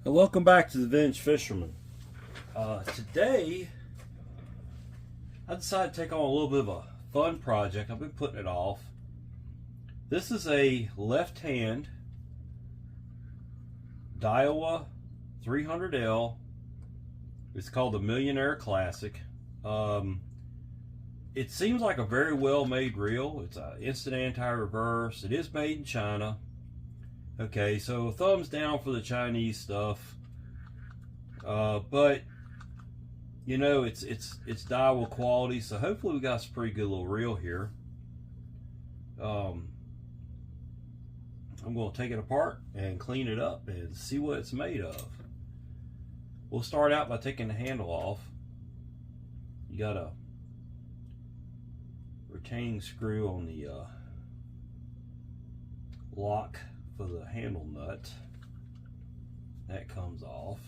Welcome back to the Vintage Fisherman. Today, I decided to take on a little bit of a fun project. I've been putting it off. This is a left-hand Daiwa 300L. It's called the Millionaire Classic. It seems like a very well-made reel. It's an instant anti-reverse. It is made in China. Okay, so thumbs down for the Chinese stuff, but you know it's Daiwa quality, so hopefully we got some pretty good little reel here. I'm going to take it apart and clean it up and see what it's made of. We'll start out by taking the handle off. You got a retaining screw on the lock for the handle nut. That comes off.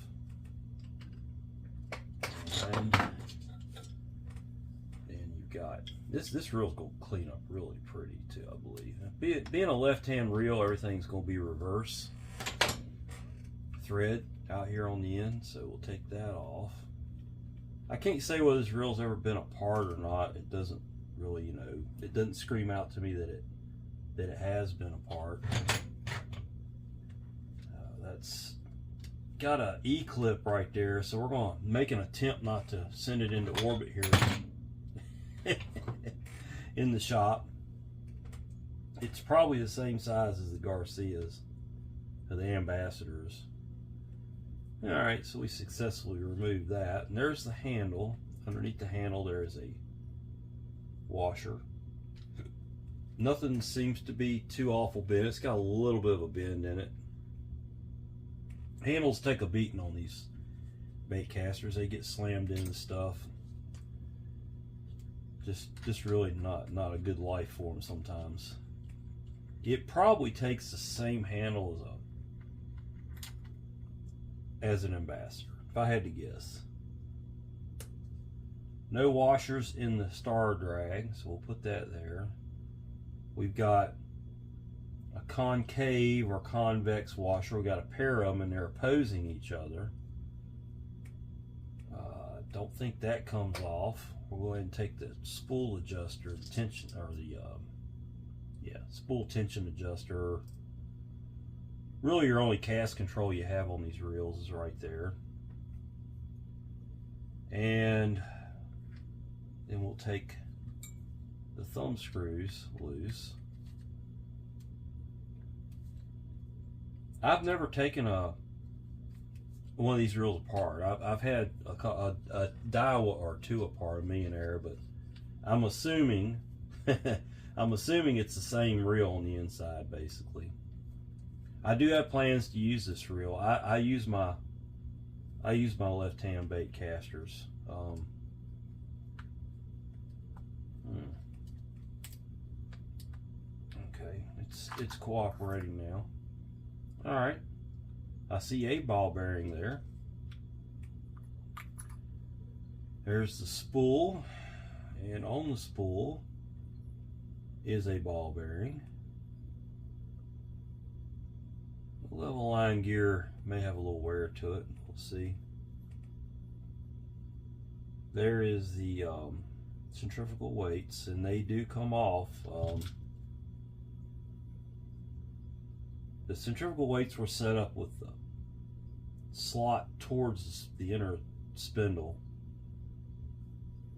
And you've got this reel's gonna clean up really pretty too, I believe. Being a left-hand reel, everything's gonna be reverse thread out here on the end, so we'll take that off. I can't say whether this reel's ever been apart or not. It doesn't really, it doesn't scream out to me that it has been apart. That's got a E-clip right there, so we're going to make an attempt not to send it into orbit here in the shop. It's probably the same size as the Garcias, or the Ambassadors. Alright, so we successfully removed that. And there's the handle. Underneath the handle there is a washer. Nothing seems to be too awful bent. It's got a little bit of a bend in it. Handles take a beating on these bait casters. They get slammed into stuff. Just really not a good life for them sometimes. It probably takes the same handle as an Ambassador, if I had to guess. No washers in the star drag, so we'll put that there. We've got a concave or convex washer. We got a pair of them and they're opposing each other. Don't think that comes off. We'll go ahead and take the spool adjuster, the tension, or the spool tension adjuster. Really, your only cast control you have on these reels is right there. And then we'll take the thumb screws loose. I've never taken one of these reels apart. I've had a Daiwa or two apart, a Millionaire, but I'm assuming I'm assuming it's the same reel on the inside, basically. I do have plans to use this reel. I use my left-hand bait casters. Okay, it's cooperating now. All right, I see a ball bearing there. There's the spool, and on the spool is a ball bearing. The level line gear may have a little wear to it. We'll see. There is the centrifugal weights, and they do come off. The centrifugal weights were set up with the slot towards the inner spindle.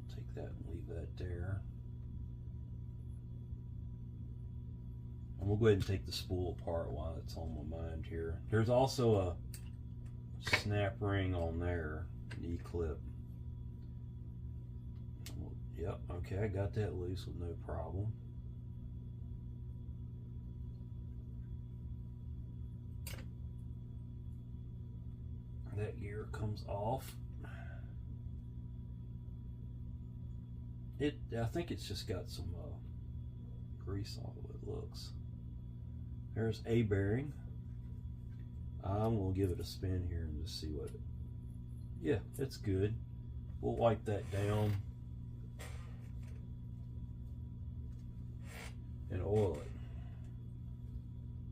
Take that and leave that there. And we'll go ahead and take the spool apart while it's on my mind here. There's also a snap ring on there, an E-clip. Yep, okay, I got that loose with no problem. That gear comes off. I think it's just got some grease on it, it looks. There's a bearing. I'm gonna give it a spin here and just see what it. Yeah, it's good. We'll wipe that down and oil it.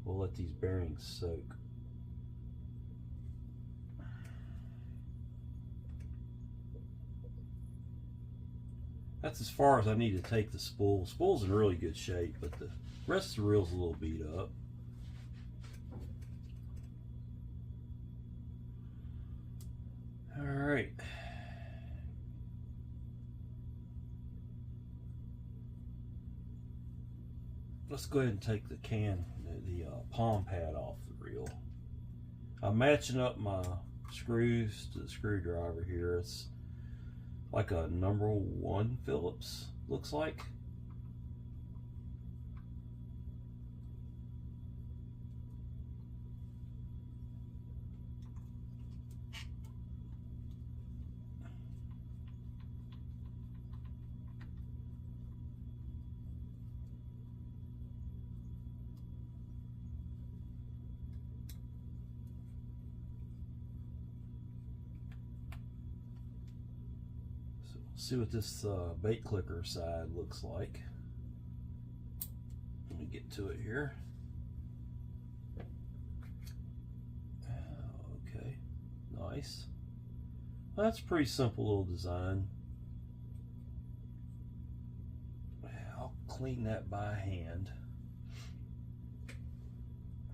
We'll let these bearings soak. That's as far as I need to take the spool. Spool's in really good shape, but the rest of the reel's a little beat up. All right. Let's go ahead and take the palm pad off the reel. I'm matching up my screws to the screwdriver here. It's like a #1 Phillips, looks like. See what this bait clicker side looks like. Let me get to it here. Okay, nice. Well, that's a pretty simple little design. I'll clean that by hand.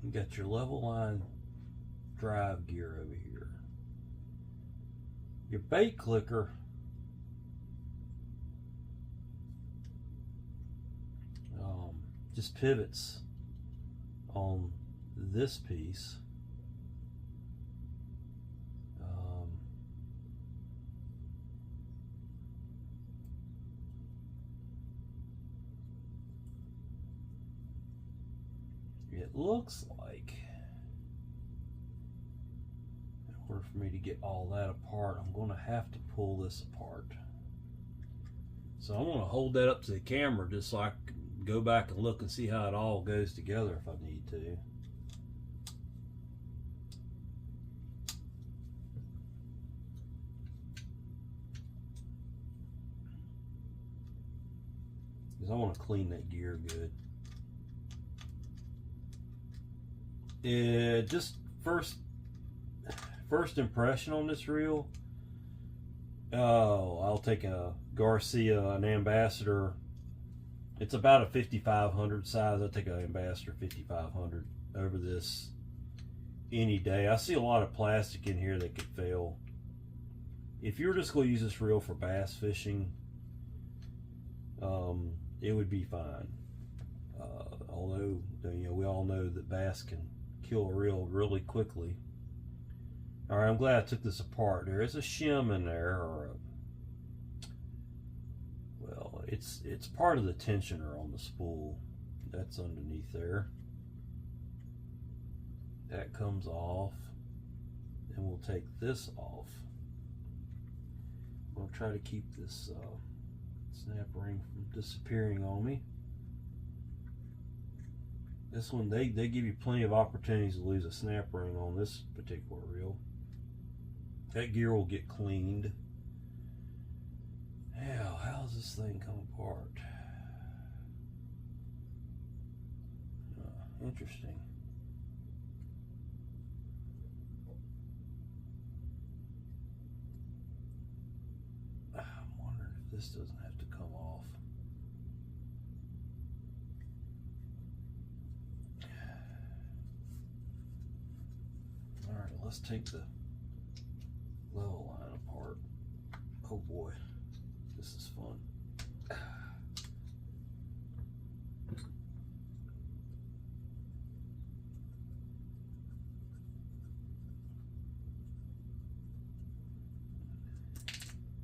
You got your level line drive gear over here. Your bait clicker just pivots on this piece. It looks like, in order for me to get all that apart, I'm going to have to pull this apart. So I'm going to hold that up to the camera just so I can go back and look and see how it all goes together if I need to. Because I want to clean that gear good. Just first impression on this reel. Oh, I'll take a Garcia, an Ambassador. It's about a 5500 size. I'll take an Ambassador 5500 over this any day. I see a lot of plastic in here that could fail. If you're just going to use this reel for bass fishing, it would be fine. Although, you know, we all know that bass can kill a reel really quickly. All right, I'm glad I took this apart. There is a shim in there, or well, it's part of the tensioner on the spool. That's underneath there. That comes off, and we'll take this off. I'm gonna try to keep this snap ring from disappearing on me. This one, they give you plenty of opportunities to lose a snap ring on this particular reel. That gear will get cleaned. Now, how does this thing come apart? Interesting. I'm wondering if this doesn't have to come off. Alright, let's take the level line apart. Oh boy, this is fun.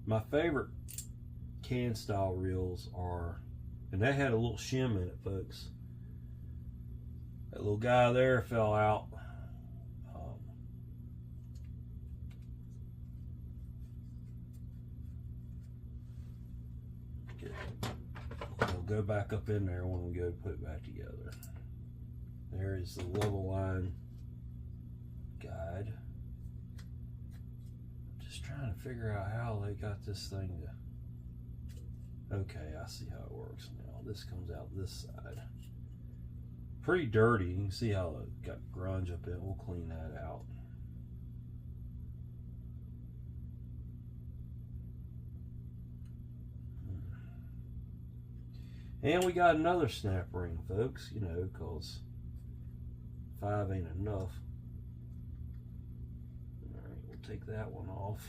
My favorite can style reels are, and that had a little shim in it, folks. That little guy there fell out. We'll go back up in there when we go to put it back together. There is the level line guide. Just trying to figure out how they got this thing to... Okay, I see how it works now. This comes out this side. Pretty dirty. You can see how it got grunge up in it. We'll clean that out. And we got another snap ring, folks, you know, because 5 ain't enough. Alright, we'll take that one off.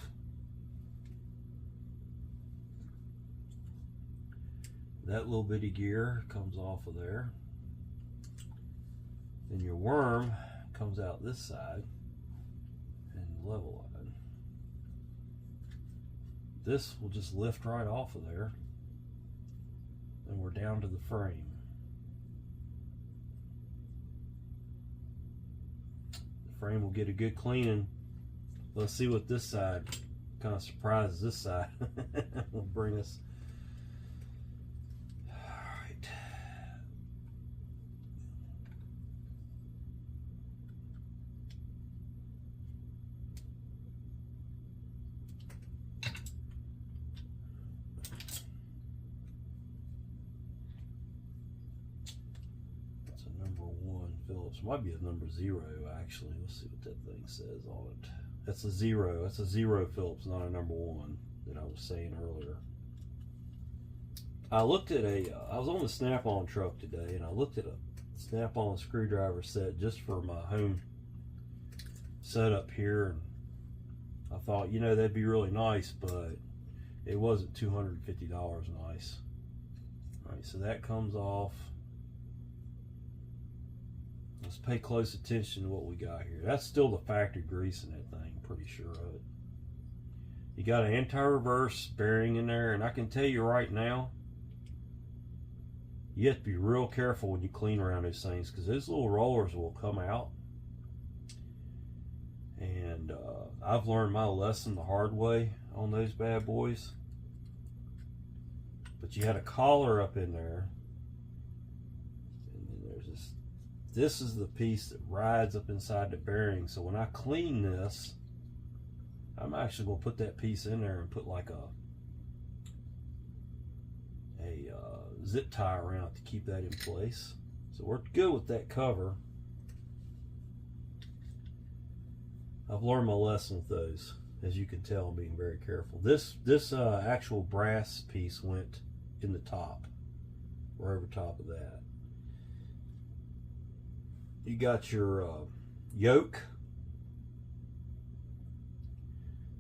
That little bitty gear comes off of there. Then your worm comes out this side and level line. This will just lift right off of there. And we're down to the frame. The frame will get a good cleaning. Let's see what this side kind of surprises this side. Will bring us. Alright. Phillips. Might be a number 0 actually. Let's see what that thing says on it. That's a 0. That's a 0 Phillips, not a number 1 that I was saying earlier. I looked at I was on the Snap-on truck today, and I looked at a Snap-on screwdriver set just for my home setup here, and I thought, you know, that'd be really nice, but it wasn't $250 nice. Alright, so that comes off. Let's pay close attention to what we got here. That's still the factory grease in that thing, pretty sure of it. You got an anti-reverse bearing in there, and I can tell you right now, you have to be real careful when you clean around those things, because those little rollers will come out. And I've learned my lesson the hard way on those bad boys. But you had a collar up in there. This is the piece that rides up inside the bearing. So when I clean this, I'm actually going to put that piece in there and put like a zip tie around it to keep that in place. So we're good with that cover. I've learned my lesson with those, as you can tell. I'm being very careful. This actual brass piece went in the top, right over top of that. You got your yoke.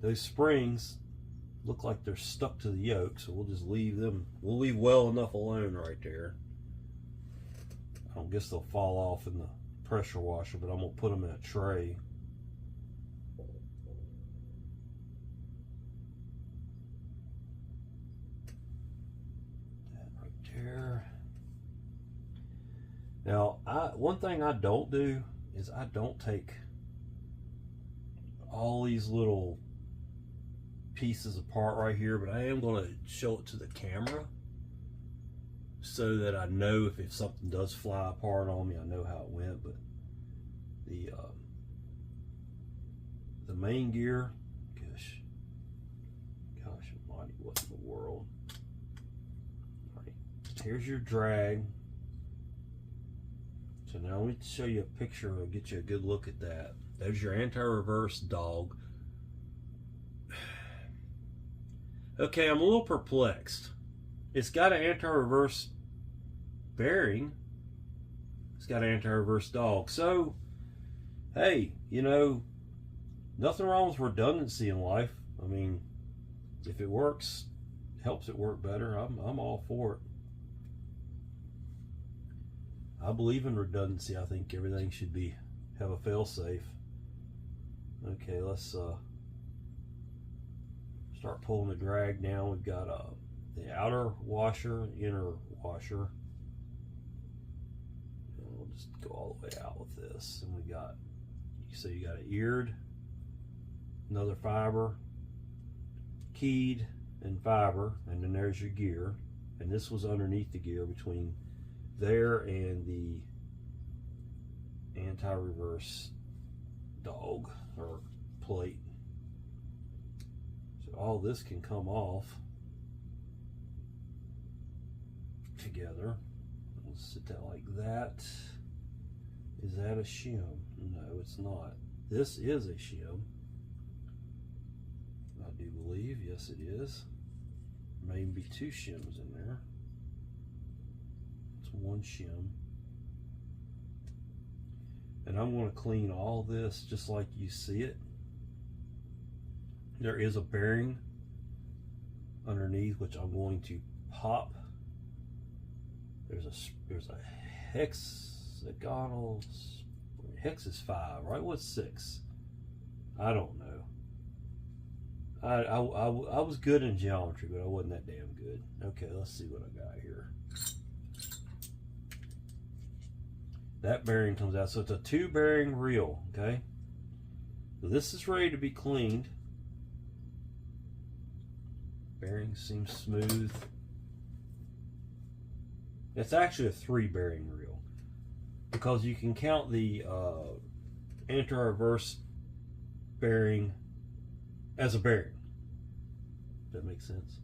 Those springs look like they're stuck to the yoke, so we'll just leave them. We'll leave well enough alone right there. I don't guess they'll fall off in the pressure washer, but I'm going to put them in a tray. That right there. Now, one thing I don't do is I don't take all these little pieces apart right here, but I am going to show it to the camera so that I know if something does fly apart on me, I know how it went. But the main gear, gosh almighty, what in the world? All right, here's your drag. So now let me show you a picture and get you a good look at that. There's your anti-reverse dog. Okay, I'm a little perplexed. It's got an anti-reverse bearing. It's got an anti-reverse dog. So, hey, you know, nothing wrong with redundancy in life. I mean, if it works, helps it work better, I'm all for it. I believe in redundancy. I think everything should have a fail-safe. Okay, let's start pulling the drag down. We've got the outer washer, inner washer. And we'll just go all the way out with this. And we got, so you got an eared, another fiber, keyed, and fiber, and then there's your gear. And this was underneath the gear between there and the anti-reverse dog or plate. So all this can come off together. Let's sit that like that. Is that a shim? No, it's not. This is a shim, I do believe. Yes, it is. Maybe 2 shims in there. one shim. And I'm going to clean all this just like you see it. There is a bearing underneath which I'm going to pop. There's a hexagonal, hex is 5, right? What's 6? I don't know. I was good in geometry, but I wasn't that damn good. Okay, let's see what I got here. That bearing comes out, so it's a 2 bearing reel. Okay, so this is ready to be cleaned. Bearing seems smooth. It's actually a 3 bearing reel because you can count the anti-reverse bearing as a bearing. Does that make sense?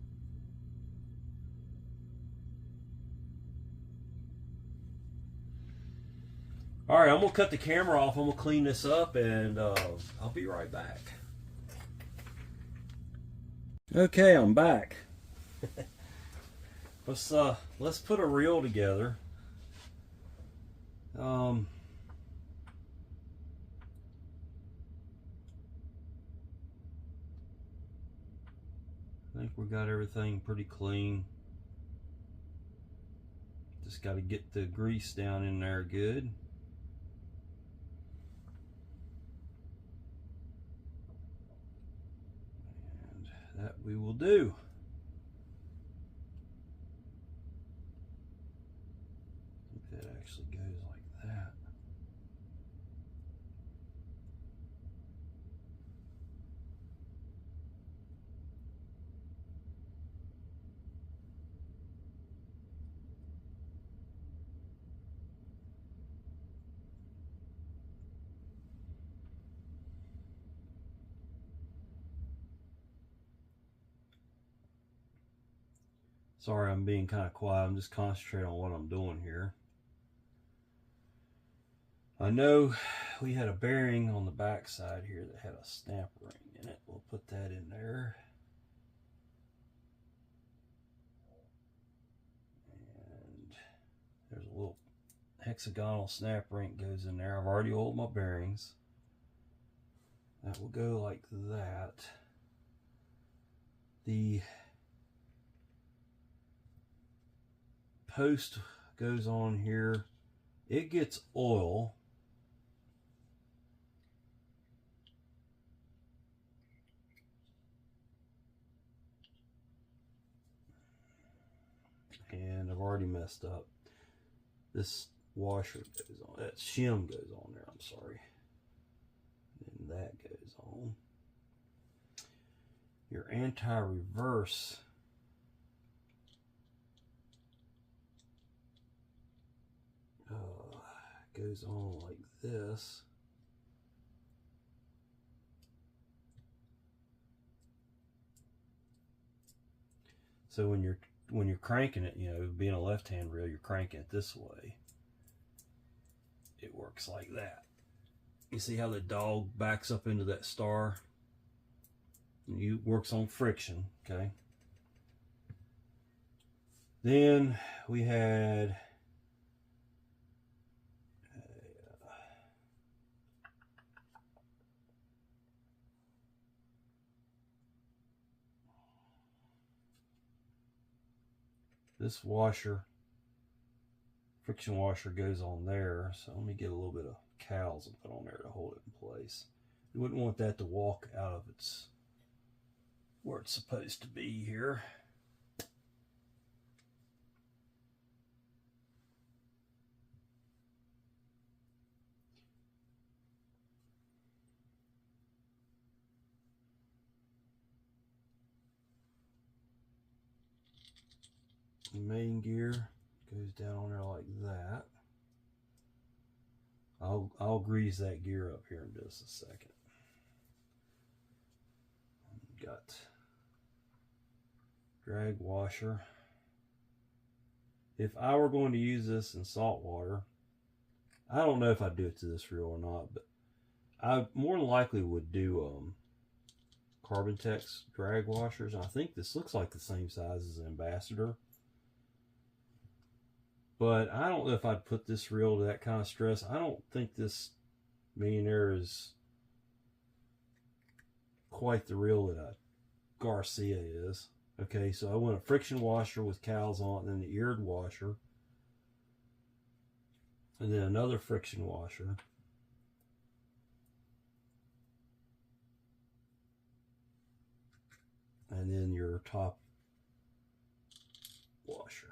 All right, I'm gonna cut the camera off. I'm gonna clean this up, and I'll be right back. Okay, I'm back. Let's put a reel together. I think we got everything pretty clean. Just got to get the grease down in there good. And that we will do. I think that actually goes like that. Sorry, I'm being kind of quiet. I'm just concentrating on what I'm doing here. I know we had a bearing on the back side here that had a snap ring in it. We'll put that in there. And there's a little hexagonal snap ring that goes in there. I've already oiled my bearings. That will go like that. The post goes on here. It gets oil. And I've already messed up. This washer goes on. That shim goes on there. I'm sorry. And that goes on. Your anti-reverse goes on like this. So when you're cranking it, you know, being a left-hand reel, you're cranking it this way. It works like that. You see how the dog backs up into that star? It works on friction, okay? Then we had this washer, friction washer goes on there. So let me get a little bit of cowls and put on there to hold it in place. You wouldn't want that to walk out of its where it's supposed to be here. The main gear goes down on there like that. I'll grease that gear up here in just a second. Got drag washer. If I were going to use this in salt water, I don't know if I'd do it to this reel or not, but I more than likely would do Carbon Tex drag washers. I think this looks like the same size as an Ambassador. But I don't know if I'd put this reel to that kind of stress. I don't think this Millionaire is quite the reel that a Garcia is. Okay, so I want a friction washer with cowls on it, and then the eared washer. And then another friction washer. And then your top washer.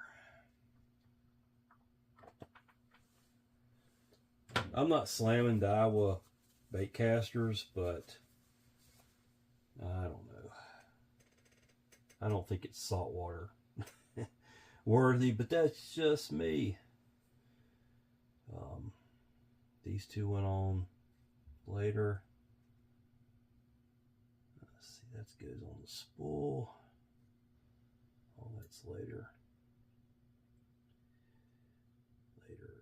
I'm not slamming Daiwa bait casters, but I don't know. I don't think it's saltwater worthy, but that's just me. These two went on later. Let's see, that goes on the spool. Oh, that's later. Later,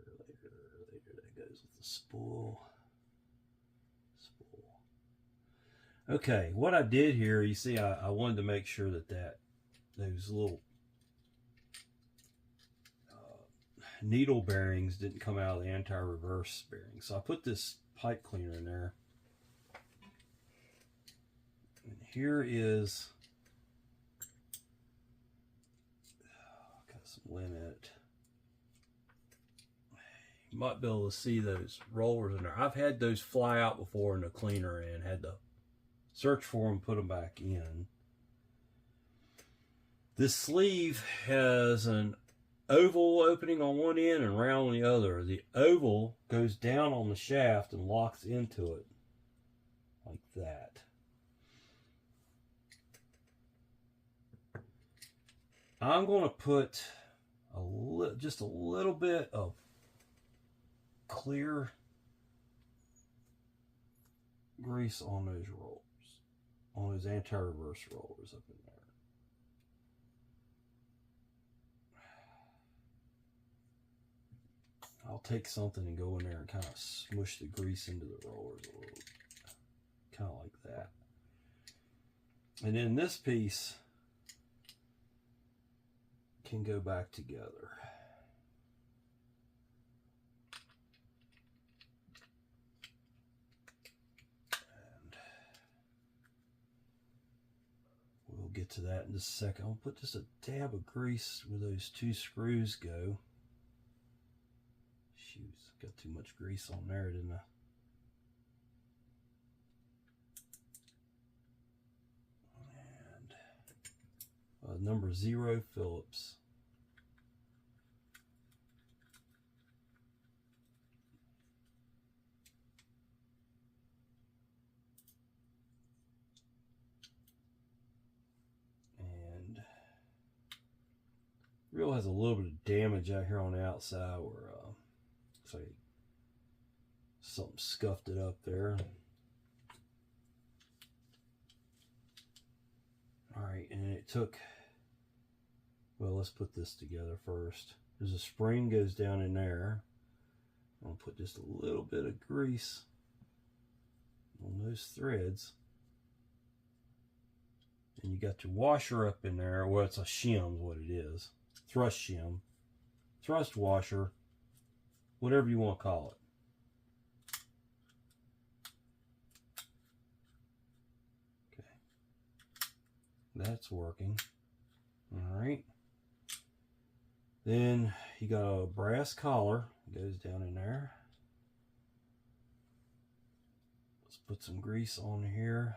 that goes with the spool. Okay, what I did here, you see, I wanted to make sure that those little needle bearings didn't come out of the anti-reverse bearing. So I put this pipe cleaner in there. And here is, got some lint in it. You might be able to see those rollers in there. I've had those fly out before in the cleaner and had to search for them, put them back in. This sleeve has an oval opening on one end and round on the other. The oval goes down on the shaft and locks into it like that. I'm going to put just a little bit of clear grease on those rollers, on those anti-reverse rollers up in there. I'll take something and go in there and kind of smush the grease into the rollers a little, kind of like that. And then this piece can go back together. And we'll get to that in just a second. I'll put just a dab of grease where those two screws go. Got too much grease on there, didn't I? And number 0 Phillips. And reel has a little bit of damage out here on the outside where looks like something scuffed it up there. Alright, and it took, well, let's put this together first. There's a spring goes down in there. I'm going to put just a little bit of grease on those threads. And you got your washer up in there. Well, it's a shim is what it is. Thrust shim. Thrust washer. Whatever you want to call it. Okay. That's working. Alright. Then you got a brass collar. It goes down in there. Let's put some grease on here.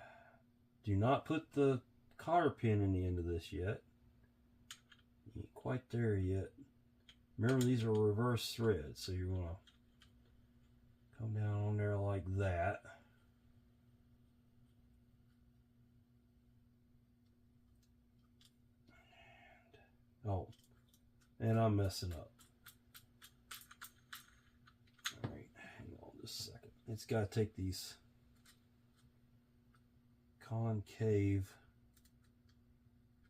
Do not put the cotter pin in the end of this yet. You ain't quite there yet. Remember, these are reverse threads, so you're going to come down on there like that. Oh, and I'm messing up. All right, hang on just a second. It's got to take these concave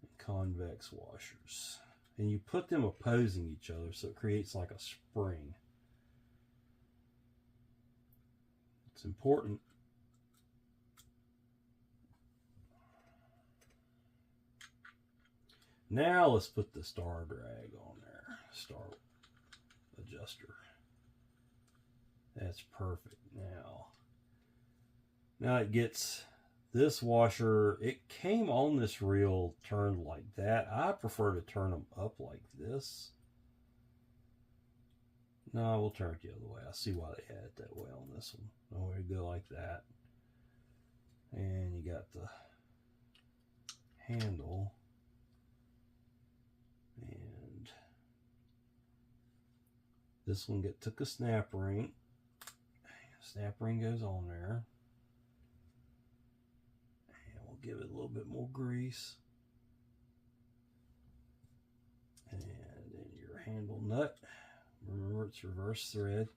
and convex washers, and you put them opposing each other so it creates like a spring. It's important. Now let's put the star drag on there. adjuster. That's perfect. Now it gets this washer. It came on this reel turned like that. I prefer to turn them up like this. No, we'll turn it the other way. I see why they had it that way on this one. Nowhere to go like that. And you got the handle. And this one took a snap ring. Snap ring goes on there. And we'll give it a little bit more grease. And then your handle nut. Remember, it's reverse thread.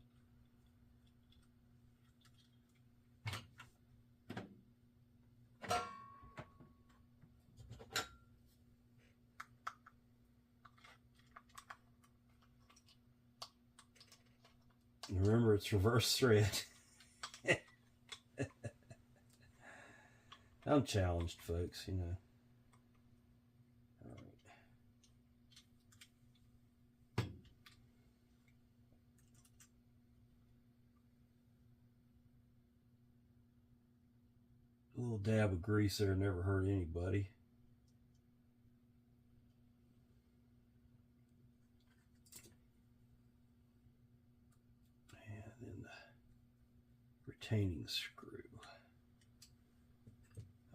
Remember, it's reverse thread. I'm challenged, folks, you know. All right. A little dab of grease there never hurt anybody. And then the retaining screw.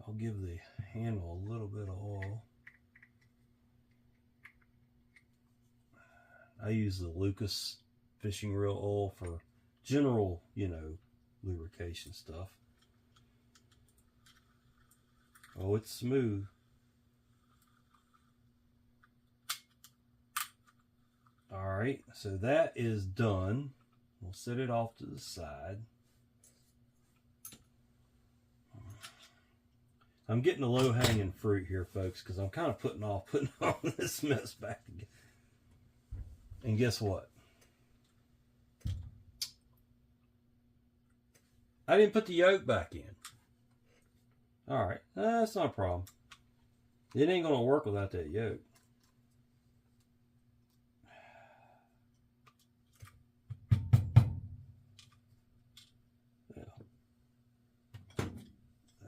I'll give the handle a little bit of oil. I use the Lucas fishing reel oil for general, you know, lubrication stuff. Oh, it's smooth. All right, so that is done. We'll set it off to the side. I'm getting the low-hanging fruit here, folks, because I'm kind of putting all this mess back together. And guess what? I didn't put the yoke back in. All right, that's not a problem. It ain't going to work without that yoke.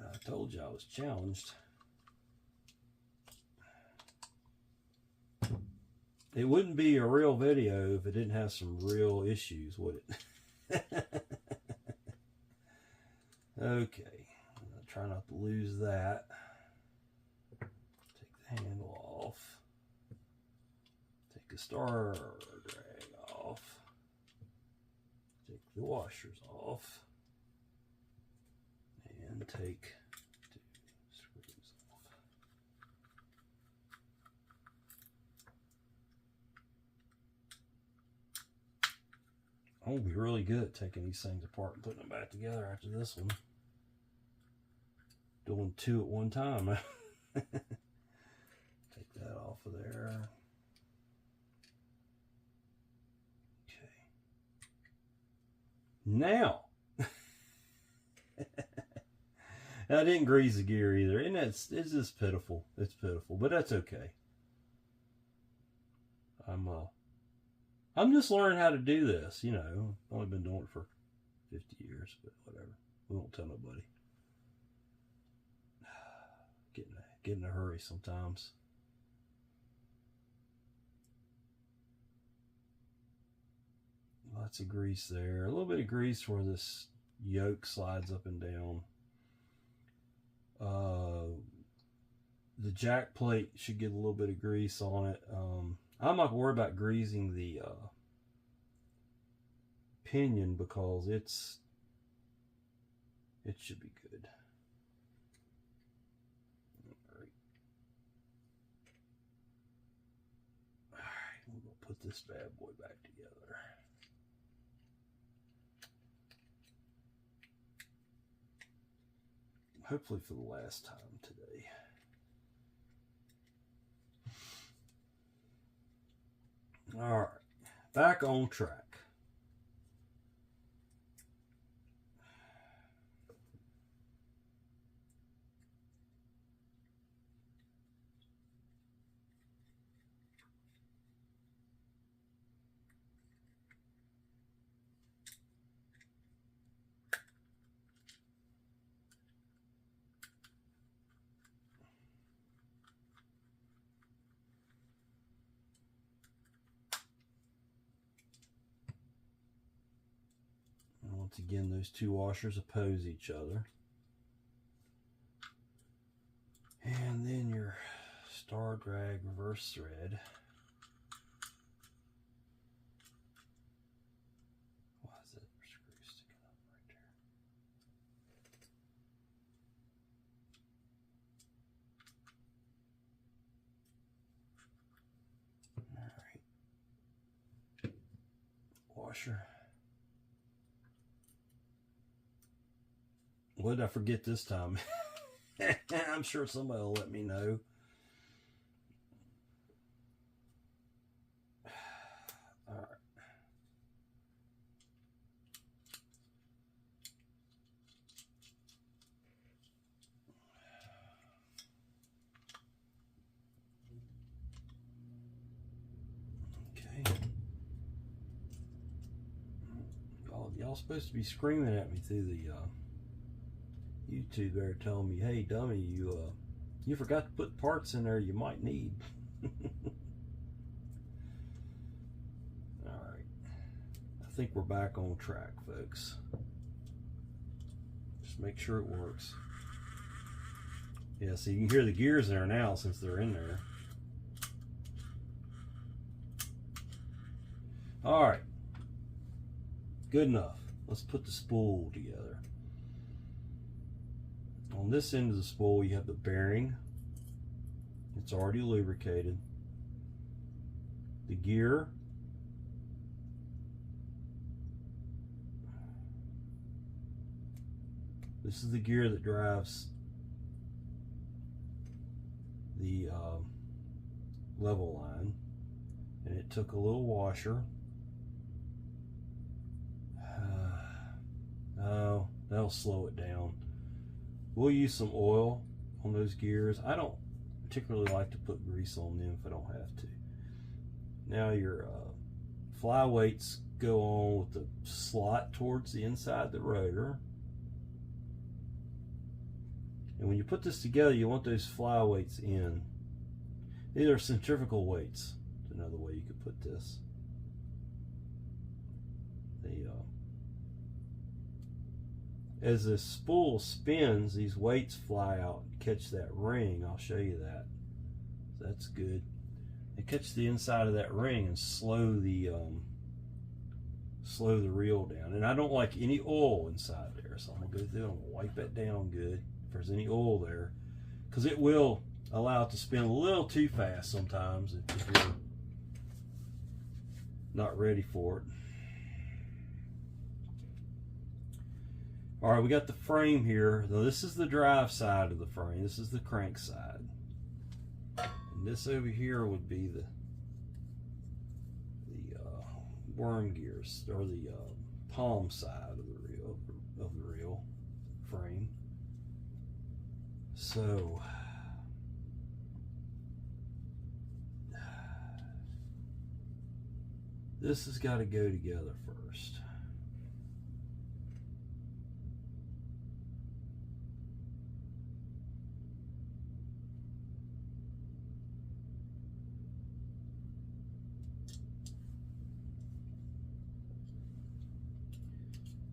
I told you I was challenged. It wouldn't be a real video if it didn't have some real issues, would it? Okay, I'll try not to lose that. Take the handle off. Take the star drag off. Take the washers off. And take two screws off. I'm going to be really good at taking these things apart and putting them back together after this one. Doing two at one time. Take that off of there. Okay. Now. I didn't grease the gear either, and it's just pitiful. It's pitiful, but that's okay. I'm just learning how to do this, you know. I've only been doing it for 50 years, but whatever. We won't tell nobody. Get in a hurry sometimes. Lots of grease there. A little bit of grease where this yoke slides up and down. The jack plate should get a little bit of grease on it. I'm not worried about greasing the pinion because it should be good. All right, we're gonna put this bad boy back together. Hopefully for the last time today. All right, back on track. Once again, those two washers oppose each other. And then your star drag reverse thread. Why is that screw sticking up right there? Alright. Washer. What did I forget this time? I'm sure somebody will let me know. All right. Okay. Y'all supposed to be screaming at me through the YouTube there, telling me, "Hey, dummy, you forgot to put parts in there you might need." All right, I think we're back on track, folks. Just make sure it works. Yeah, so you can hear the gears there now since they're in there. All right, good enough. Let's put the spool together. On this end of the spool, you have the bearing. It's already lubricated. The gear. This is the gear that drives the level line. And it took a little washer. Oh, that'll slow it down. We'll use some oil on those gears. I don't particularly like to put grease on them if I don't have to. Now your fly weights go on with the slot towards the inside of the rotor. And when you put this together, you want those fly weights in. These are centrifugal weights. That's another way you could put this. As the spool spins, these weights fly out and catch that ring. I'll show you that. So that's good. They catch the inside of that ring and slow the reel down. And I don't like any oil inside there, so I'm gonna go through and wipe that down good if there's any oil there, because it will allow it to spin a little too fast sometimes if you're not ready for it. All right, we got the frame here. Now this is the drive side of the frame. This is the crank side. And this over here would be the worm gears, or the palm side of the reel frame. So this has got to go together first.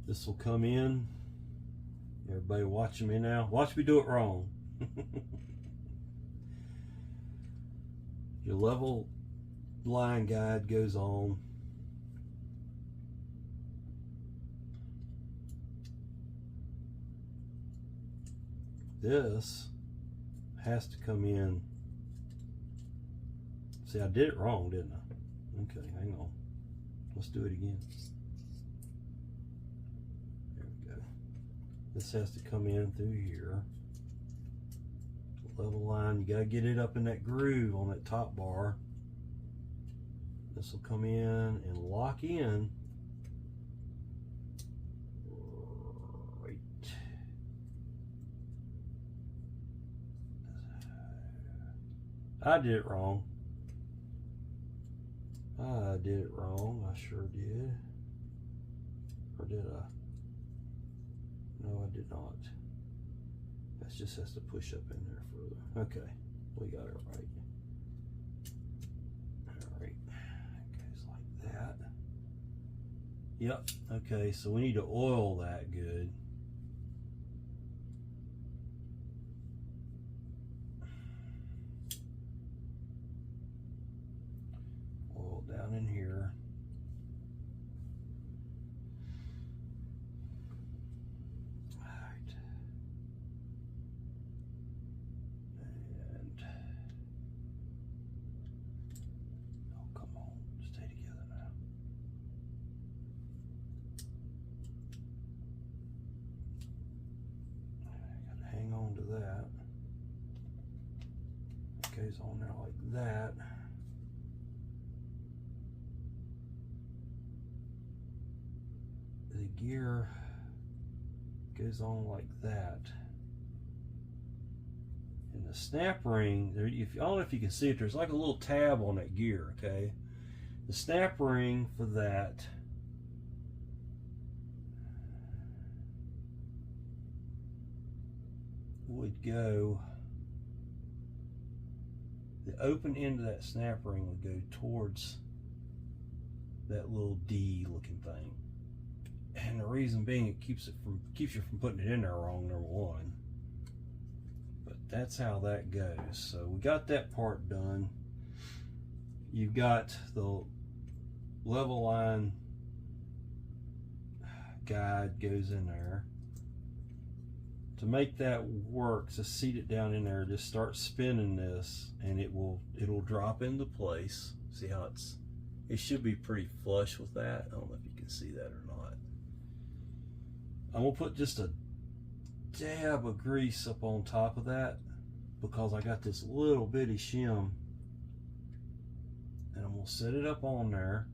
This will come in. Everybody watching me now. Watch me do it wrong. Your level line guide goes on. This has to come in. See, I did it wrong, didn't I? Okay, hang on. Let's do it again. This has to come in through here. Level line, you got to get it up in that groove on that top bar. This will come in and lock in. Right. I did it wrong. I did it wrong. I sure did. Or did I? No, I did not. That just has to push up in there further. Okay, we got it right. All right, it goes like that. Yep, okay, so we need to oil that good. Oil down in here. Alright. And oh, come on, stay together now. I gotta hang on to that. It goes on there like that. The gear goes on like that. And the snap ring, there, I don't know if you can see it, there's like a little tab on that gear, okay? The snap ring for that would go, the open end of that snap ring would go towards that little D looking thing. And the reason being, it keeps you from putting it in there wrong, number one. But that's how that goes. So we got that part done. You've got the level line guide goes in there. To make that work, just seat it down in there, just start spinning this, and it'll drop into place. See how it should be pretty flush with that. I don't know if you can see that or not. I'm gonna put just a dab of grease up on top of that because I got this little bitty shim, and I'm gonna set it up on there.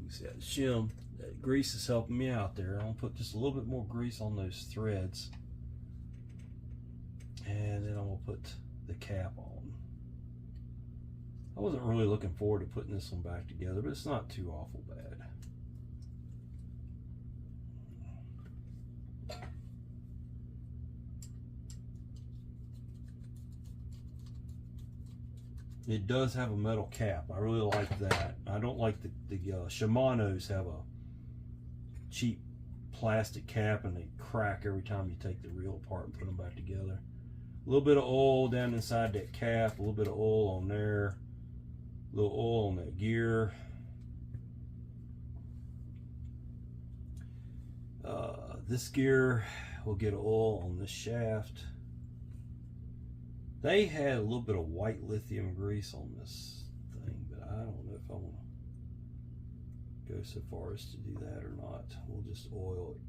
You see that shim, that grease is helping me out there. I'm gonna put just a little bit more grease on those threads, and then I'm gonna put the cap on. I wasn't really looking forward to putting this one back together, but it's not too awful bad. It does have a metal cap. I really like that. I don't like the Shimano's have a cheap plastic cap and they crack every time you take the reel apart and put them back together. A little bit of oil down inside that cap, a little bit of oil on there, a little oil on that gear. This gear will get oil on this shaft. They had a little bit of white lithium grease on this thing, but I don't know if I want to go so far as to do that or not. We'll just oil it.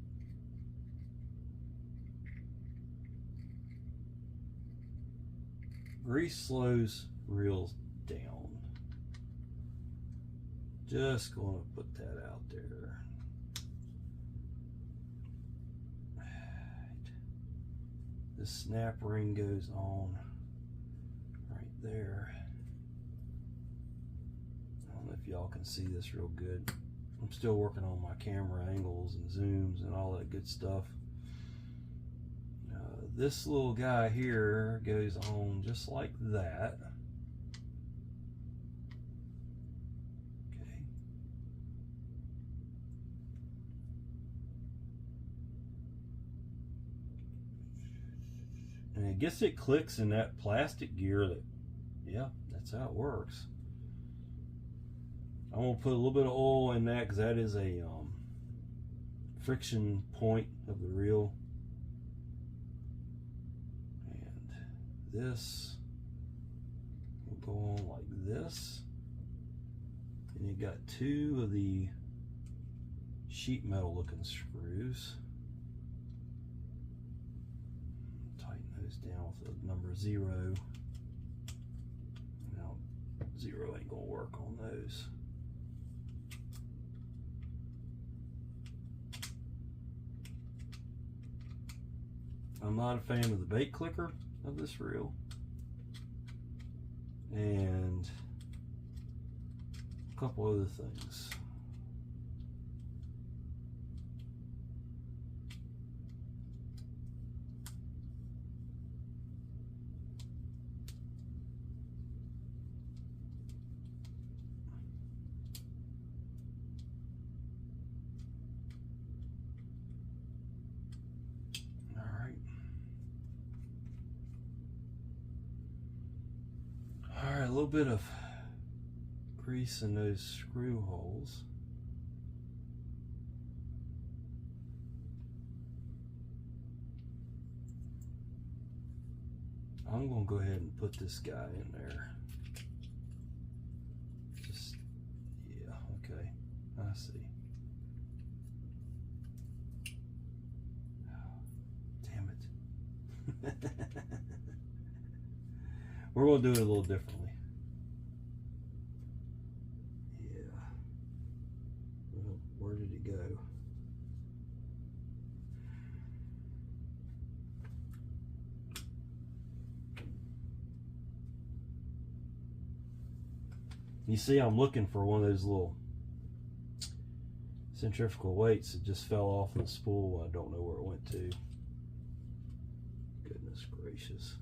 Grease slows reels down. Just going to put that out there. The snap ring goes on right there. I don't know if y'all can see this real good. I'm still working on my camera angles and zooms and all that good stuff. This little guy here goes on just like that. Okay. And I guess it clicks in that plastic gear that, yeah, that's how it works. I'm going to put a little bit of oil in that because that is a friction point of the reel. This will go on like this, and you got two of the sheet metal looking screws. Tighten those down with the number 0. Now 0 ain't gonna work on those. I'm not a fan of the bait clicker of this reel, and a couple other things. little bit of grease in those screw holes. I'm going to go ahead and put this guy in there. Just, yeah, okay, I see. Damn it. We're going to do it a little differently. Yeah. Well, where did it go? You see, I'm looking for one of those little centrifugal weights that just fell off the spool. I don't know where it went to. Goodness gracious.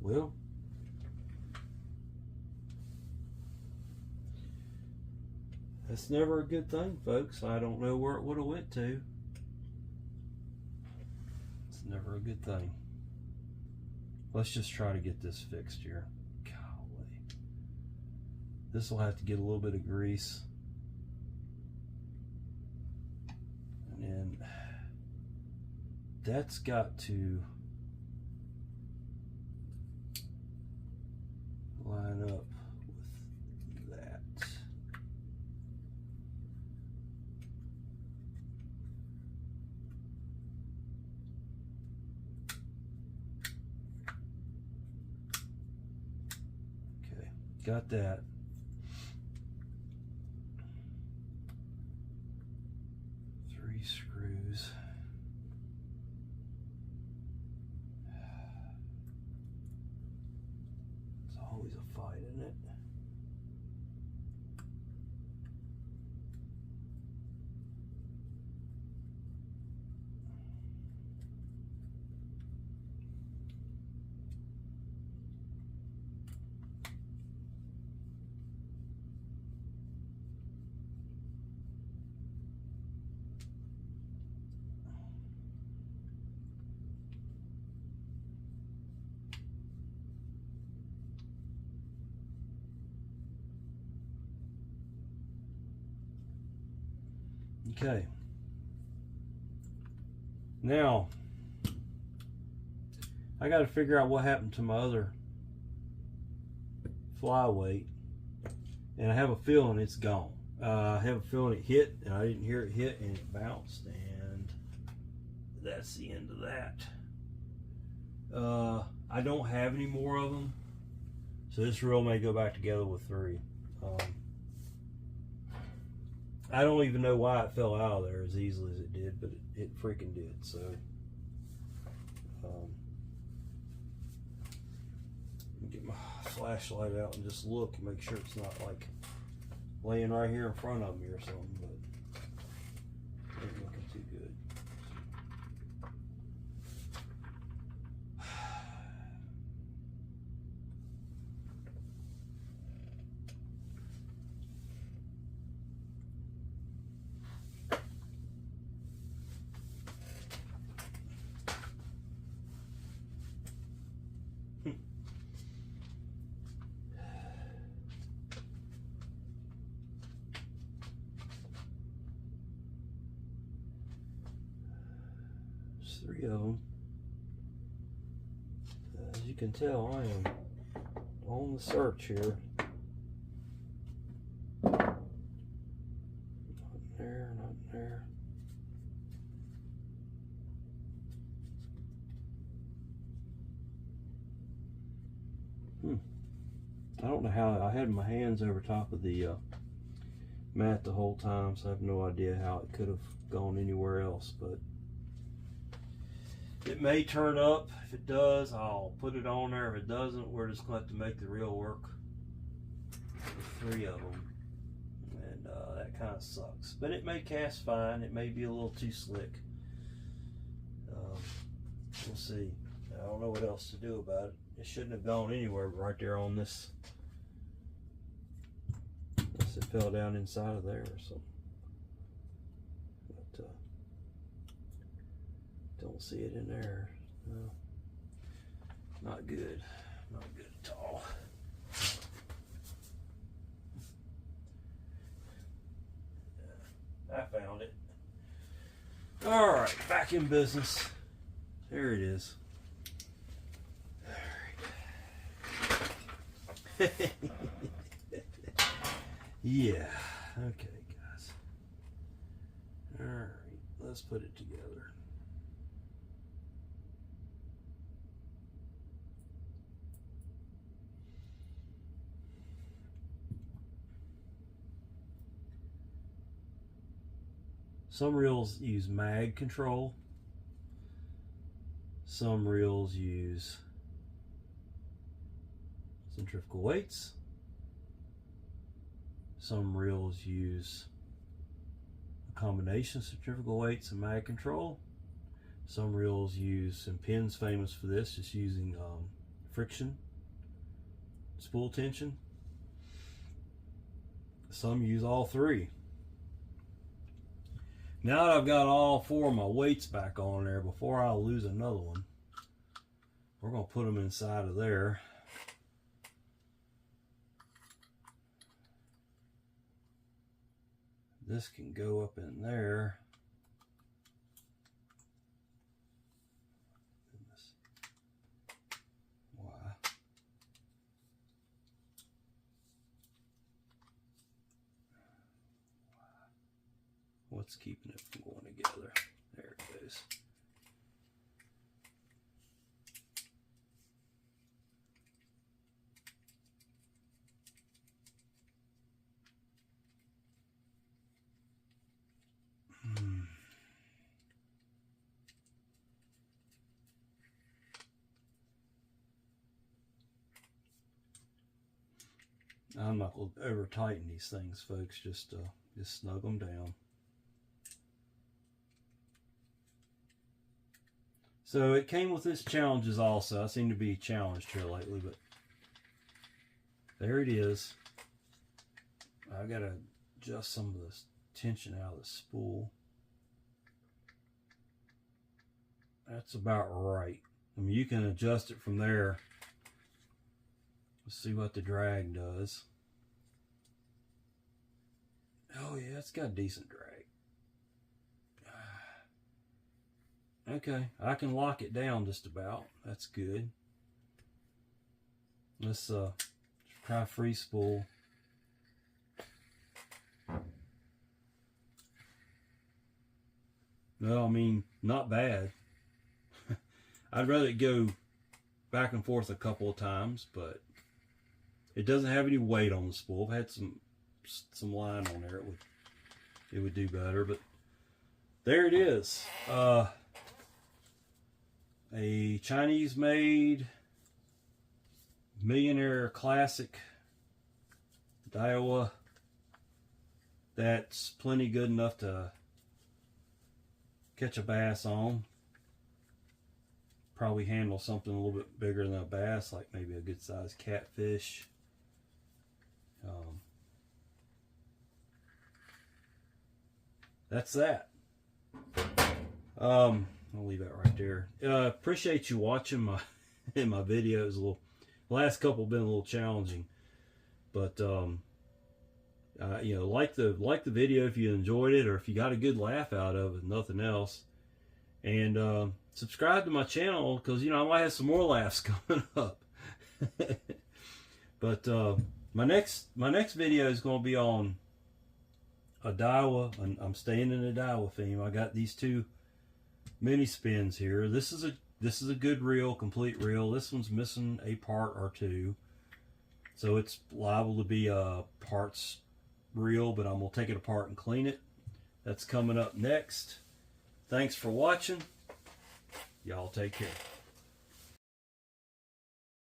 Well, that's never a good thing, folks. I don't know where it would have went to. It's never a good thing. Let's just try to get this fixed here. Golly. This will have to get a little bit of grease. And then that's got to line up with that. Okay, got that. Three screws. Always a fight, isn't it? Okay. Now, I got to figure out what happened to my other flyweight, and I have a feeling it's gone. I have a feeling it hit, and I didn't hear it hit, and it bounced, and that's the end of that. I don't have any more of them, so this reel may go back together with three. I don't even know why it fell out of there as easily as it did, but it freaking did. So, let me get my flashlight out and just look and make sure it's not like laying right here in front of me or something, but it ain't looking too good. Three of them. As you can tell, I am on the search here. Not there, not there. I don't know how. I had my hands over top of the mat the whole time, so I have no idea how it could have gone anywhere else, but it may turn up. If it does, I'll put it on there. If it doesn't, we're just going to have to make the reel work with three of them. And that kind of sucks. But it may cast fine. It may be a little too slick. We'll see. I don't know what else to do about it. It shouldn't have gone anywhere right there on this. Unless it fell down inside of there or something. But don't see it in there. No. Not good. Not good at all. I found it. All right, back in business. There it is. All right. Yeah. Okay, guys. All right, let's put it together. Some reels use mag control. Some reels use centrifugal weights. Some reels use a combination of centrifugal weights and mag control. Some reels use, and Penn's famous for this, just using friction, spool tension. Some use all three. Now that I've got all four of my weights back on there, before I lose another one, we're going to put them inside of there. This can go up in there. Goodness. Why? What's keeping it from going together? There it goes. I'm not going to over tighten these things, folks. Just snug them down. So it came with its challenges also. I seem to be challenged here lately, but there it is. I got to adjust some of this tension out of the spool. That's about right. I mean, you can adjust it from there. Let's see what the drag does. Oh yeah, it's got a decent drag. Okay, I can lock it down just about. That's good. Let's try free spool. No, I mean, not bad. I'd rather it go back and forth a couple of times, but it doesn't have any weight on the spool. If it had some line on there, it would do better. But there it is. A Chinese-made Millionaire Classic Daiwa. That's plenty good enough to catch a bass on. Probably handle something a little bit bigger than a bass, like maybe a good sized catfish. That's that. I'll leave that right there. Appreciate you watching my videos. The last couple have been a little challenging, but you know, like the video if you enjoyed it, or if you got a good laugh out of it, nothing else. And subscribe to my channel, because, you know, I might have some more laughs coming up. But my next video is going to be on a Daiwa, and I'm staying in the Daiwa theme. I got these two mini spins here. This is a good reel, complete reel. This one's missing a part or two, so it's liable to be a parts reel, but I'm gonna take it apart and clean it. That's coming up next. Thanks for watching. Y'all take care.